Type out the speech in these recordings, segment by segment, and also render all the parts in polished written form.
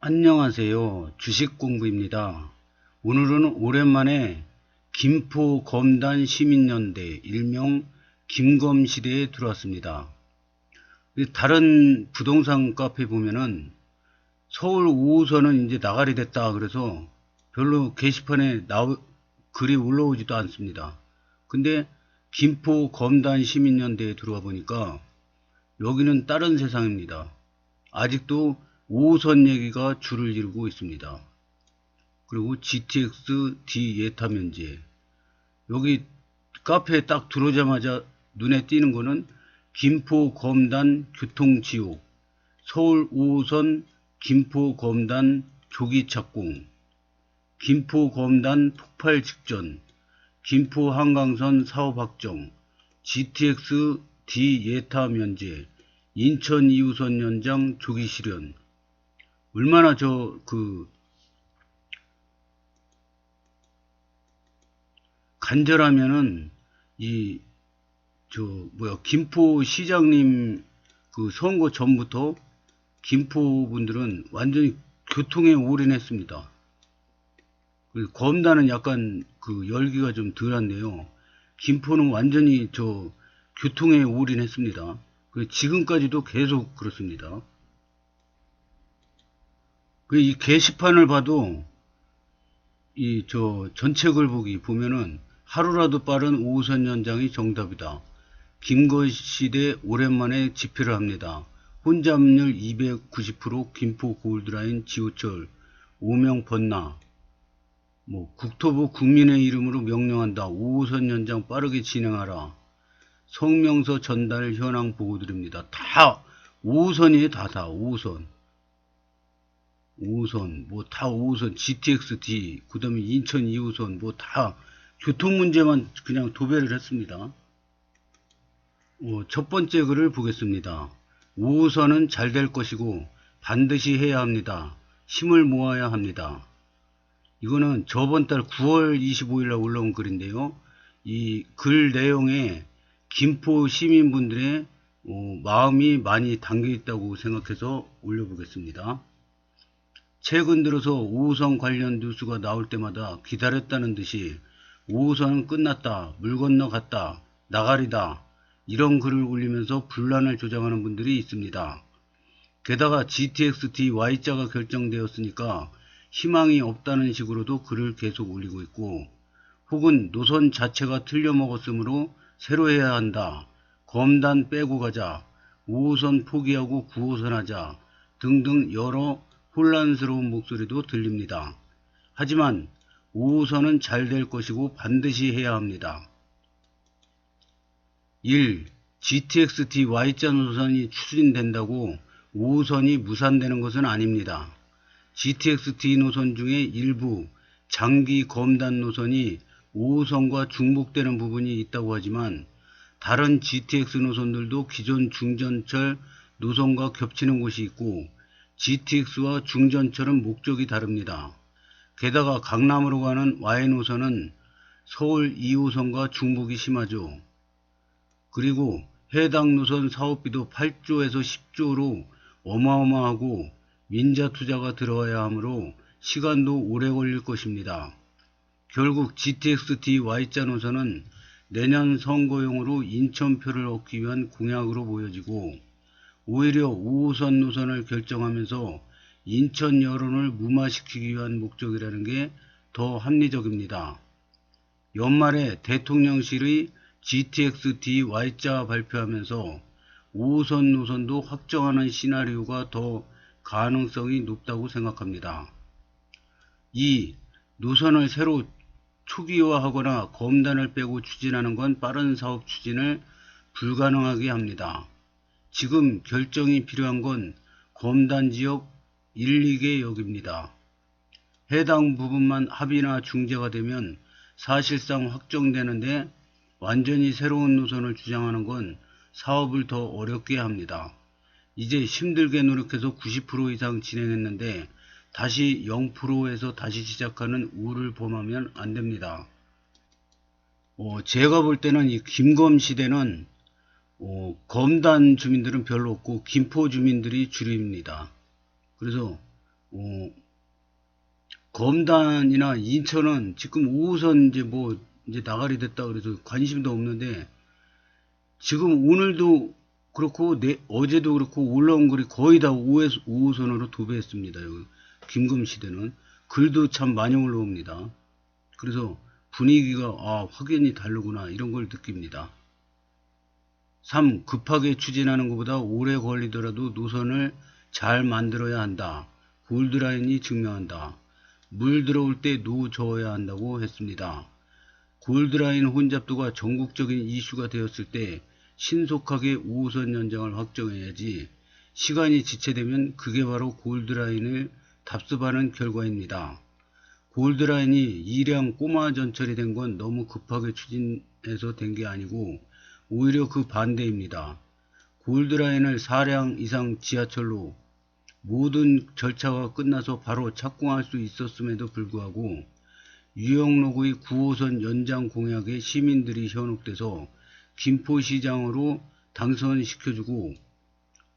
안녕하세요. 주식공부입니다. 오늘은 오랜만에 김포 검단 시민연대 일명 김검시대에 들어왔습니다. 다른 부동산 카페 보면은 서울 5호선은 이제 나가리 됐다 그래서 별로 게시판에 글이 올라오지도 않습니다. 근데 김포 검단 시민연대에 들어와 보니까 여기는 다른 세상입니다. 아직도 5호선 얘기가 줄을 이루고 있습니다. 그리고 GTX D 예타 면제. 여기 카페에 딱 들어오자마자 눈에 띄는 거는 김포 검단 교통지옥, 서울 5호선 김포 검단 조기 착공, 김포 검단 폭발 직전, 김포 한강선 사업 확정, GTX D 예타 면제, 인천 2호선 연장 조기 실현. 얼마나 간절하면은 김포 시장님 선거 전부터 김포 분들은 완전히 교통에 올인했습니다. 검단은 약간 열기가 좀 덜한데요. 김포는 완전히 교통에 올인했습니다. 지금까지도 계속 그렇습니다. 이 게시판을 봐도 전책을 보면은 하루라도 빠른 5호선 연장이 정답이다. 김거시대 오랜만에 집회를 합니다. 혼잡률 290% 김포 골드라인 지호철 오명 번나. 국토부 국민의 이름으로 명령한다. 5호선 연장 빠르게 진행하라. 성명서 전달 현황 보고드립니다. 다 5호선이에요. 다 5호선. 5호선, 다 5호선, GTX-D, 그 다음에 인천 2호선, 다 교통 문제만 그냥 도배를 했습니다. 첫 번째 글을 보겠습니다. 5호선은 잘 될 것이고 반드시 해야 합니다. 힘을 모아야 합니다. 이거는 저번 달 9월 25일날 올라온 글인데요. 이 글 내용에 김포 시민분들의 마음이 많이 담겨 있다고 생각해서 올려보겠습니다. 최근 들어서 5호선 관련 뉴스가 나올 때마다 기다렸다는 듯이 5호선은 끝났다, 물 건너갔다, 나가리다 이런 글을 올리면서 분란을 조장하는 분들이 있습니다. 게다가 GTX-D Y자가 결정되었으니까 희망이 없다는 식으로도 글을 계속 올리고 있고, 혹은 노선 자체가 틀려먹었으므로 새로 해야 한다, 검단 빼고 가자, 5호선 포기하고 9호선 하자 등등 여러 혼란스러운 목소리도 들립니다. 하지만 5호선은 잘 될 것이고 반드시 해야 합니다. 1. GTX-D Y자 노선이 추진된다고 5호선이 무산되는 것은 아닙니다. GTX-D 노선 중에 일부 장기 검단 노선이 5호선과 중복되는 부분이 있다고 하지만 다른 GTX 노선들도 기존 중전철 노선과 겹치는 곳이 있고 GTX와 중전철은 목적이 다릅니다. 게다가 강남으로 가는 Y 노선은 서울 2호선과 중복이 심하죠. 그리고 해당 노선 사업비도 8조에서 10조로 어마어마하고 민자 투자가 들어가야 하므로 시간도 오래 걸릴 것입니다. 결국 GTX-D Y자 노선은 내년 선거용으로 인천표를 얻기 위한 공약으로 보여지고, 오히려 5호선 노선을 결정하면서 인천 여론을 무마시키기 위한 목적이라는 게 더 합리적입니다. 연말에 대통령실의 GTX-D Y자 발표하면서 5호선 노선도 확정하는 시나리오가 더 가능성이 높다고 생각합니다. 2. 노선을 새로 초기화하거나 검단을 빼고 추진하는 건 빠른 사업 추진을 불가능하게 합니다. 지금 결정이 필요한 건 검단 지역 1, 2개 역입니다. 해당 부분만 합의나 중재가 되면 사실상 확정되는데 완전히 새로운 노선을 주장하는 건 사업을 더 어렵게 합니다. 이제 힘들게 노력해서 90% 이상 진행했는데 다시 0%에서 다시 시작하는 우를 범하면 안 됩니다. 제가 볼 때는 이 김검 시대는 검단 주민들은 별로 없고 김포 주민들이 주류입니다. 그래서 어, 검단이나 인천은 지금 5호선 이제 나가리 됐다 그래서 관심도 없는데, 지금 오늘도 그렇고 어제도 그렇고 올라온 글이 거의 다 5호선으로 도배했습니다. 여기 김금시대는 글도 참 많이 올라옵니다. 그래서 분위기가 확연히 다르구나 이런 걸 느낍니다. 3. 급하게 추진하는 것보다 오래 걸리더라도 노선을 잘 만들어야 한다. 골드라인이 증명한다. 물 들어올 때 노져야 한다고 했습니다. 골드라인 혼잡도가 전국적인 이슈가 되었을 때 신속하게 5호선 연장을 확정해야지, 시간이 지체되면 그게 바로 골드라인을 답습하는 결과입니다. 골드라인이 일량 꼬마 전철이 된 건 너무 급하게 추진해서 된 게 아니고 오히려 그 반대입니다. 골드라인을 4량 이상 지하철로 모든 절차가 끝나서 바로 착공할 수 있었음에도 불구하고 유영로구의 9호선 연장 공약에 시민들이 현혹돼서 김포시장으로 당선시켜주고,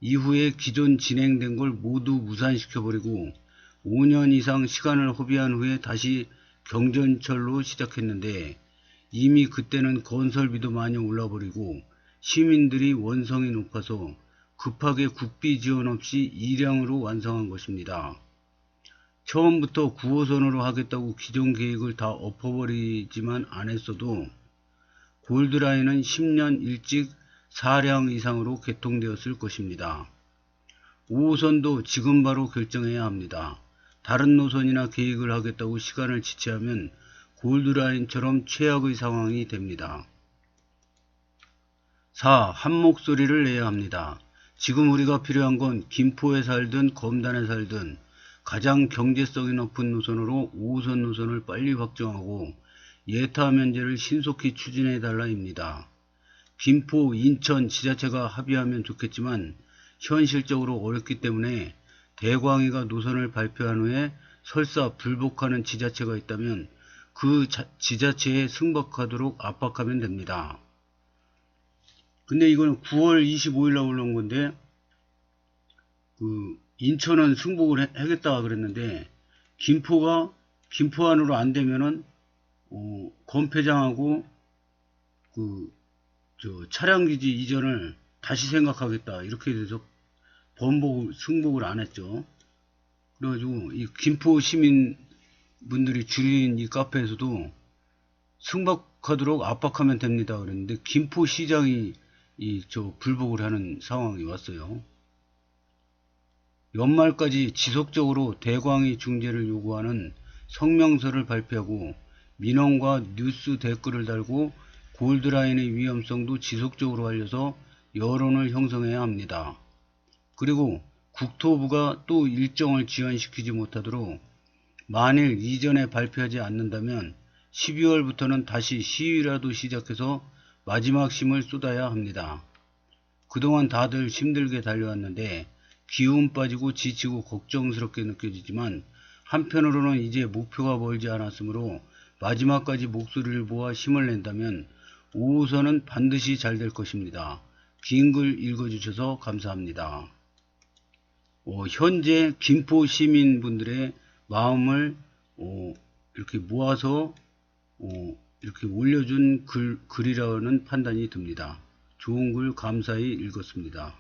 이후에 기존 진행된 걸 모두 무산시켜버리고 5년 이상 시간을 허비한 후에 다시 경전철로 시작했는데, 이미 그때는 건설비도 많이 올라버리고 시민들이 원성이 높아서 급하게 국비 지원 없이 일량으로 완성한 것입니다. 처음부터 9호선으로 하겠다고 기존 계획을 다 엎어버리지만 않았어도 골드라인은 10년 일찍 4량 이상으로 개통되었을 것입니다. 5호선도 지금 바로 결정해야 합니다. 다른 노선이나 계획을 하겠다고 시간을 지체하면 골드라인처럼 최악의 상황이 됩니다. 4. 한 목소리를 내야 합니다. 지금 우리가 필요한 건 김포에 살든 검단에 살든 가장 경제성이 높은 노선으로 5호선 노선을 빨리 확정하고 예타 면제를 신속히 추진해달라입니다. 김포, 인천 지자체가 합의하면 좋겠지만 현실적으로 어렵기 때문에 대광이가 노선을 발표한 후에 설사 불복하는 지자체가 있다면 그 지자체에 승복하도록 압박하면 됩니다. 근데 이거는 9월 25일날 올라온 건데, 인천은 승복을 하겠다 그랬는데, 김포 안으로 안 되면은 검폐장하고 차량기지 이전을 다시 생각하겠다 이렇게 돼서 승복을 안 했죠. 그래가지고 이 김포 시민분들이 줄인 이 카페에서도 승복하도록 압박하면 됩니다 그랬는데, 김포시장이 불복을 하는 상황이 왔어요. 연말까지 지속적으로 대광이 중재를 요구하는 성명서를 발표하고 민원과 뉴스 댓글을 달고 골드라인의 위험성도 지속적으로 알려서 여론을 형성해야 합니다. 그리고 국토부가 또 일정을 지연시키지 못하도록 만일 이전에 발표하지 않는다면 12월부터는 다시 시위라도 시작해서 마지막 힘을 쏟아야 합니다. 그동안 다들 힘들게 달려왔는데 기운 빠지고 지치고 걱정스럽게 느껴지지만 한편으로는 이제 목표가 멀지 않았으므로 마지막까지 목소리를 모아 힘을 낸다면 5호선은 반드시 잘 될 것입니다. 긴 글 읽어주셔서 감사합니다. 현재 김포 시민분들의 마음을 이렇게 모아서 이렇게 올려준 글이라는 판단이 듭니다. 좋은 글 감사히 읽었습니다.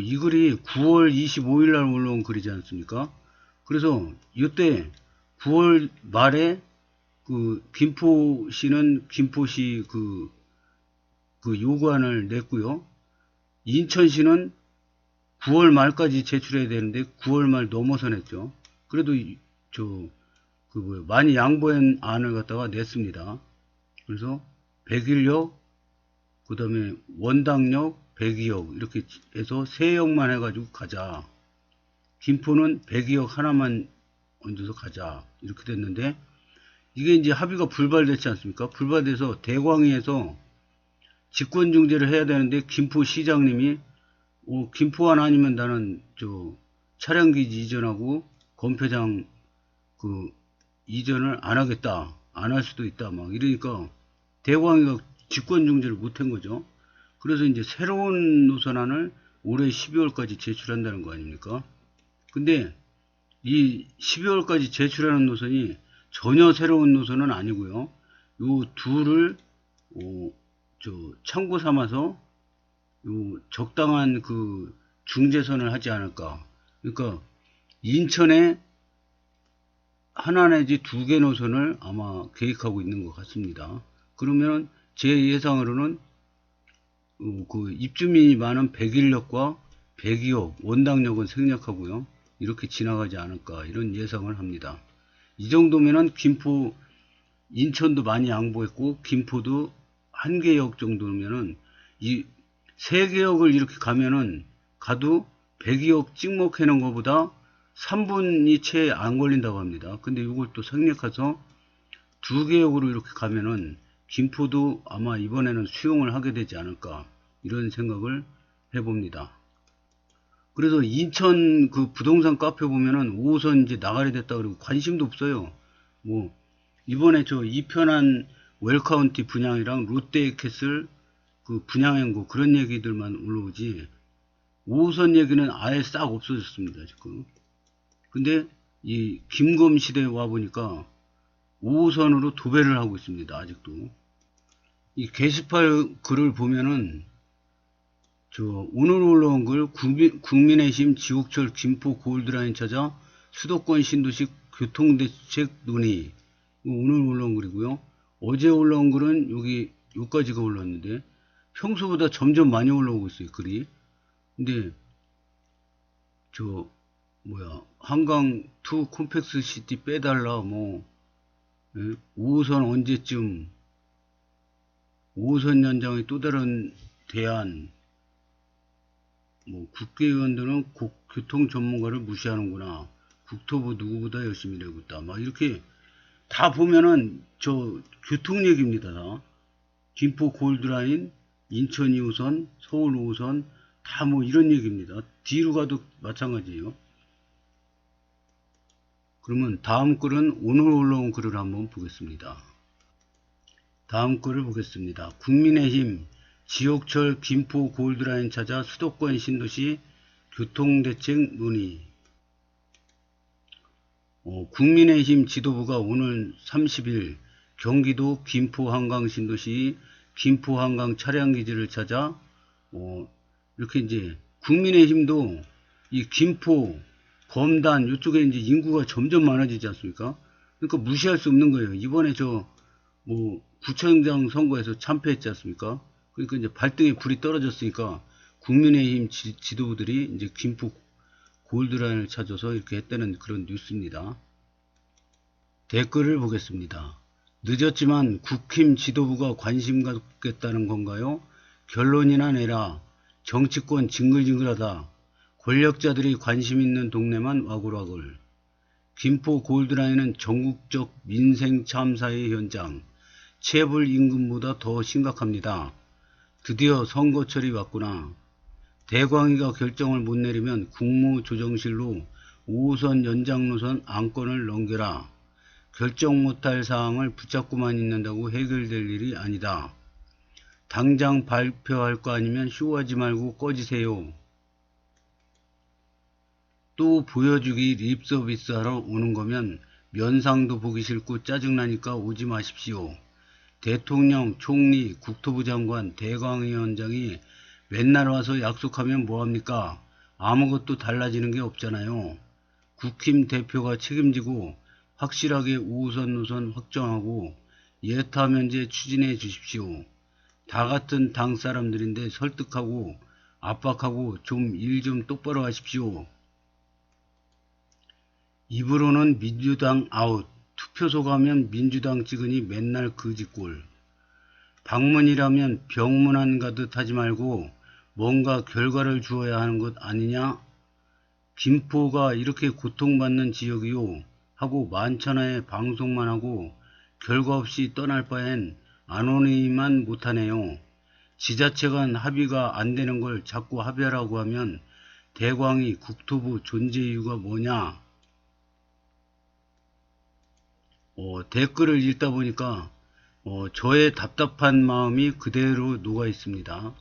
이 글이 9월 25일 날 올라온 글이지 않습니까? 그래서 이때 9월 말에 김포시는 김포시 요구안을 냈고요. 인천시는 9월 말까지 제출해야 되는데 9월 말 넘어서 냈죠. 그래도 많이 양보한 안을 갖다가 냈습니다. 그래서 백일역, 그 다음에 원당역, 백이역 이렇게 해서 세 역만 해가지고 가자. 김포는 백이역 하나만 얹어서 가자. 이렇게 됐는데 이게 이제 합의가 불발됐지 않습니까? 불발돼서 대광위에서 직권중재를 해야 되는데 김포시장님이 김포안 아니면 나는 차량기지 이전하고 검폐장 이전을 안 하겠다. 안 할 수도 있다. 막 이러니까 대광위가 직권중재를 못한 거죠. 그래서 이제 새로운 노선안을 올해 12월까지 제출한다는 거 아닙니까? 근데 이 12월까지 제출하는 노선이 전혀 새로운 노선은 아니고요. 요 둘을 참고 삼아서 요 적당한 그 중재선을 하지 않을까. 그러니까 인천에 하나 내지 두 개 노선을 아마 계획하고 있는 것 같습니다. 그러면 제 예상으로는 그 입주민이 많은 백일역과 백이역, 원당역은 생략하고요. 이렇게 지나가지 않을까 이런 예상을 합니다. 이 정도면은 김포, 인천도 많이 양보했고 김포도 한 개역 정도면은 이 세 개역을 이렇게 가면은 가도 백이역 찍먹해놓은 것보다 3분이 채 안 걸린다고 합니다. 근데 이걸 또 생략해서 두 개역으로 이렇게 가면은 김포도 아마 이번에는 수용을 하게 되지 않을까 이런 생각을 해봅니다. 그래서 인천 그 부동산 카페 보면은 5호선 이제 나가게 됐다 그러고 관심도 없어요. 뭐 이번에 저 이편한 웰카운티 분양이랑 롯데캐슬 그 분양행고 그런 얘기들만 올라오지 5호선 얘기는 아예 싹 없어졌습니다 지금. 근데 이 김검 시대에 와 보니까 5호선으로 도배를 하고 있습니다 아직도. 이 게시판 글을 보면은 오늘 올라온 글 국민의힘 지옥철 김포 골드라인 찾아 수도권 신도시 교통대책 논의 오늘 올라온 글이고요. 어제 올라온 글은 여기까지가 올라왔는데 평소보다 점점 많이 올라오고 있어요 글이. 근데 한강 투 콤팩스 시티 빼달라 5호선 언제쯤 5호선 연장의 또 다른 대안 국회의원들은 교통 전문가를 무시하는구나. 국토부 누구보다 열심히 일하고 있다. 막 이렇게 다 보면은 교통 얘기입니다. 다. 김포 골드라인, 인천 2호선, 서울 5호선 다 이런 얘기입니다. 뒤로 가도 마찬가지예요. 그러면 다음 글은 오늘 올라온 글을 한번 보겠습니다. 다음 글을 보겠습니다. 국민의힘 지옥철 김포 골드라인 찾아 수도권 신도시 교통대책 논의. 국민의힘 지도부가 오늘 30일 경기도 김포 한강 신도시 김포 한강 차량기지를 찾아 이렇게 이제 국민의힘도 이 김포 검단 이쪽에 이제 인구가 점점 많아지지 않습니까? 그러니까 무시할 수 없는 거예요. 이번에 구청장 선거에서 참패했지 않습니까? 그러니까 이제 발등에 불이 떨어졌으니까 국민의힘 지도부들이 이제 김포 골드라인을 찾아서 이렇게 했다는 그런 뉴스입니다. 댓글을 보겠습니다. 늦었지만 국힘 지도부가 관심 갖겠다는 건가요? 결론이나 내라. 정치권 징글징글하다. 권력자들이 관심 있는 동네만 와글와글. 김포 골드라인은 전국적 민생 참사의 현장. 체불 임금보다 더 심각합니다. 드디어 선거철이 왔구나. 대광위가 결정을 못 내리면 국무조정실로 5호선 연장 노선 안건을 넘겨라. 결정 못할 사항을 붙잡고만 있는다고 해결될 일이 아니다. 당장 발표할 거 아니면 쇼하지 말고 꺼지세요. 또 보여주기 립서비스 하러 오는 거면 면상도 보기 싫고 짜증나니까 오지 마십시오. 대통령, 총리, 국토부 장관, 대광위원장이 맨날 와서 약속하면 뭐합니까? 아무것도 달라지는 게 없잖아요. 국힘 대표가 책임지고 확실하게 5호선 노선 확정하고 예타 면제 추진해 주십시오. 다 같은 당 사람들인데 설득하고 압박하고 좀 일 좀 똑바로 하십시오. 입으로는 민주당 아웃, 투표소 가면 민주당 찍으니 맨날 그 짓골. 방문이라면 병문안 가듯 하지 말고 뭔가 결과를 주어야 하는 것 아니냐? 김포가 이렇게 고통받는 지역이요 하고 만천하에 방송만 하고 결과 없이 떠날 바엔 안 오니만 못하네요. 지자체 간 합의가 안 되는 걸 자꾸 합의하라고 하면 대광위 국토부 존재 이유가 뭐냐? 댓글을 읽다 보니까 저의 답답한 마음이 그대로 녹아 있습니다.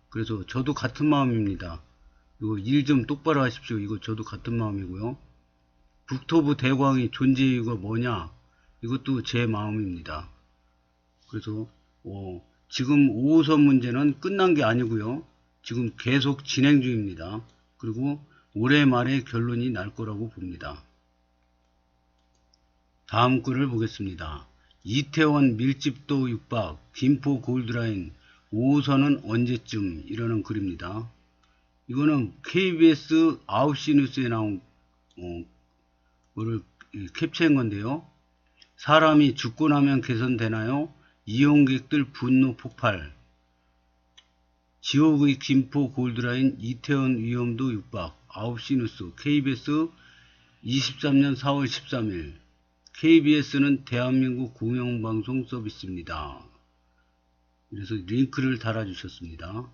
그래서 저도 같은 마음입니다. 이거 일 좀 똑바로 하십시오. 이거 저도 같은 마음이고요. 국토부 대광이 존재 이유가 뭐냐? 이것도 제 마음입니다. 그래서 지금 5호선 문제는 끝난 게 아니고요. 지금 계속 진행 중입니다. 그리고 올해 말에 결론이 날 거라고 봅니다. 다음 글을 보겠습니다. 이태원 밀집도 육박, 김포 골드라인 5호선은 언제쯤? 이라는 글입니다. 이거는 KBS 9시 뉴스에 나온 거를 캡처한 건데요. 사람이 죽고 나면 개선되나요? 이용객들 분노 폭발. 지옥의 김포 골드라인 이태원 위험도 육박. 9시 뉴스 KBS 23년 4월 13일. KBS는 대한민국 공영방송 서비스입니다. 그래서 링크를 달아주셨습니다.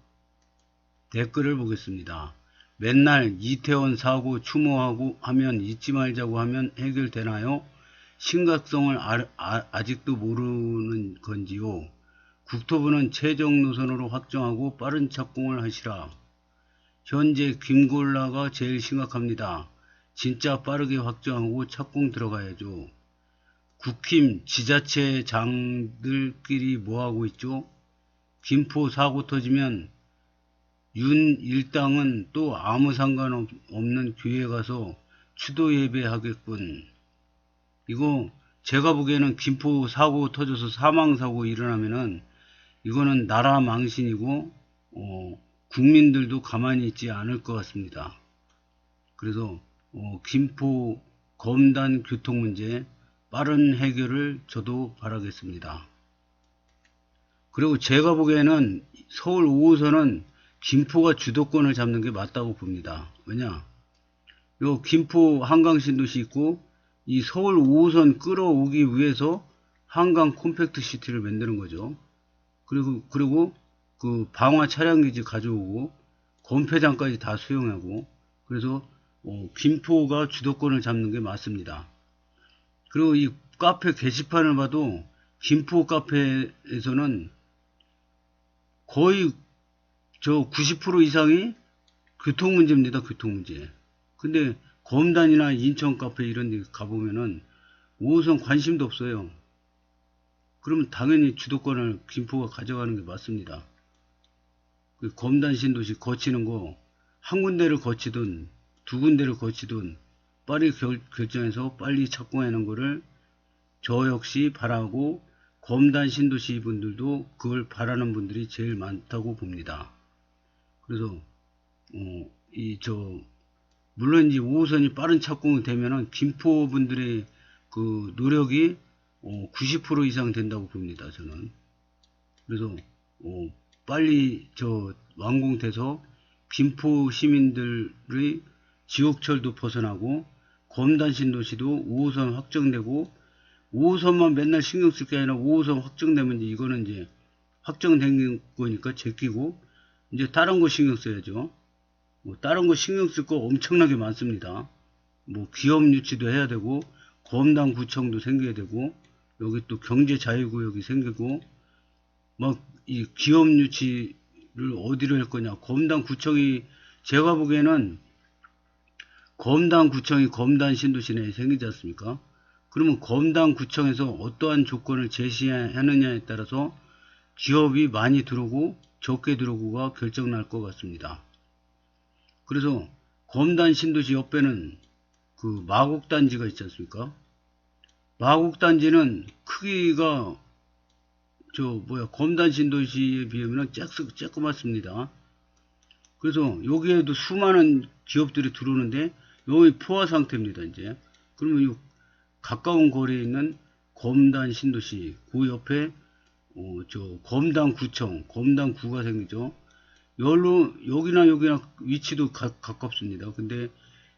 댓글을 보겠습니다. 맨날 이태원 사고 추모하고 하면 잊지 말자고 하면 해결되나요? 심각성을 아직도 모르는 건지요. 국토부는 최종 노선으로 확정하고 빠른 착공을 하시라. 현재 김골라가 제일 심각합니다. 진짜 빠르게 확정하고 착공 들어가야죠. 국힘 지자체장들끼리 뭐하고 있죠? 김포 사고 터지면 윤 일당은 또 아무 상관없는 교회 가서 추도 예배하겠군. 이거 제가 보기에는 김포 사고 터져서 사망사고 일어나면은 이거는 나라 망신이고 국민들도 가만히 있지 않을 것 같습니다. 그래서 김포 검단 교통 문제 빠른 해결을 저도 바라겠습니다. 그리고 제가 보기에는 서울 5호선은 김포가 주도권을 잡는 게 맞다고 봅니다. 왜냐? 요 김포 한강 신도시 있고 이 서울 5호선 끌어오기 위해서 한강 콤팩트 시티를 만드는 거죠. 그리고 그 방화 차량기지 가져오고 건폐장까지 다 수용하고 그래서 김포가 주도권을 잡는 게 맞습니다. 그리고 이 카페 게시판을 봐도 김포 카페에서는 거의 90% 이상이 교통 문제입니다. 교통 문제. 근데 검단이나 인천 카페 이런 데 가보면은 5호선 관심도 없어요. 그러면 당연히 주도권을 김포가 가져가는 게 맞습니다. 그 검단 신도시 거치는 거 한 군데를 거치든 두 군데를 거치든 빨리 결정해서 빨리 착공하는 거를 저 역시 바라고 검단 신도시 분들도 그걸 바라는 분들이 제일 많다고 봅니다. 그래서 물론 이제 5호선이 빠른 착공이 되면은 김포 분들의 그 노력이 90% 이상 된다고 봅니다. 저는. 그래서 빨리 완공돼서 김포 시민들의 지옥철도 벗어나고 검단 신도시도 5호선 확정되고 5호선만 맨날 신경 쓸 게 아니라 5호선 확정되면 이거는 이제 확정된 거니까 제끼고 이제 다른 거 신경 써야죠. 다른 거 신경 쓸 거 엄청나게 많습니다. 기업 유치도 해야 되고 검단 구청도 생겨야 되고 여기 또 경제 자유구역이 생기고 이 기업 유치를 어디로 할 거냐. 검단 구청이 제가 보기에는 검단 구청이 검단 신도시 내에 생기지 않습니까? 그러면 검단 구청에서 어떠한 조건을 제시하느냐에 따라서 기업이 많이 들어오고 적게 들어오고가 결정 날 것 같습니다. 그래서 검단 신도시 옆에는 그 마곡단지가 있지 않습니까? 마곡단지는 크기가 검단 신도시에 비하면 쬐끄맣습니다. 그래서 여기에도 수많은 기업들이 들어오는데 여기 포화 상태입니다. 이제 그러면 이 가까운 거리에 있는 검단 신도시 그 옆에 검단 구청, 검단 구가 생기죠. 여기나 위치도 가깝습니다. 근데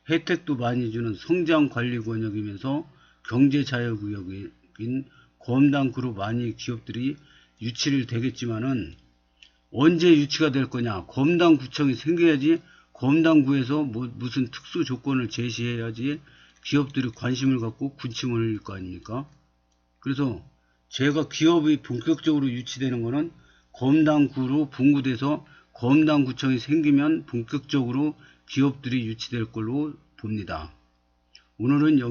혜택도 많이 주는 성장관리권역이면서 경제자유구역인 검단구로 많이 기업들이 유치를 되겠지만은 언제 유치가 될 거냐. 검단구청이 생겨야지 검단구에서 무슨 특수 조건을 제시해야지 기업들이 관심을 갖고 군침을 흘릴 거 아닙니까? 그래서 제가 기업이 본격적으로 유치되는 거는 검단구로 분구돼서 검단구청이 생기면 본격적으로 기업들이 유치될 걸로 봅니다. 오늘은 여기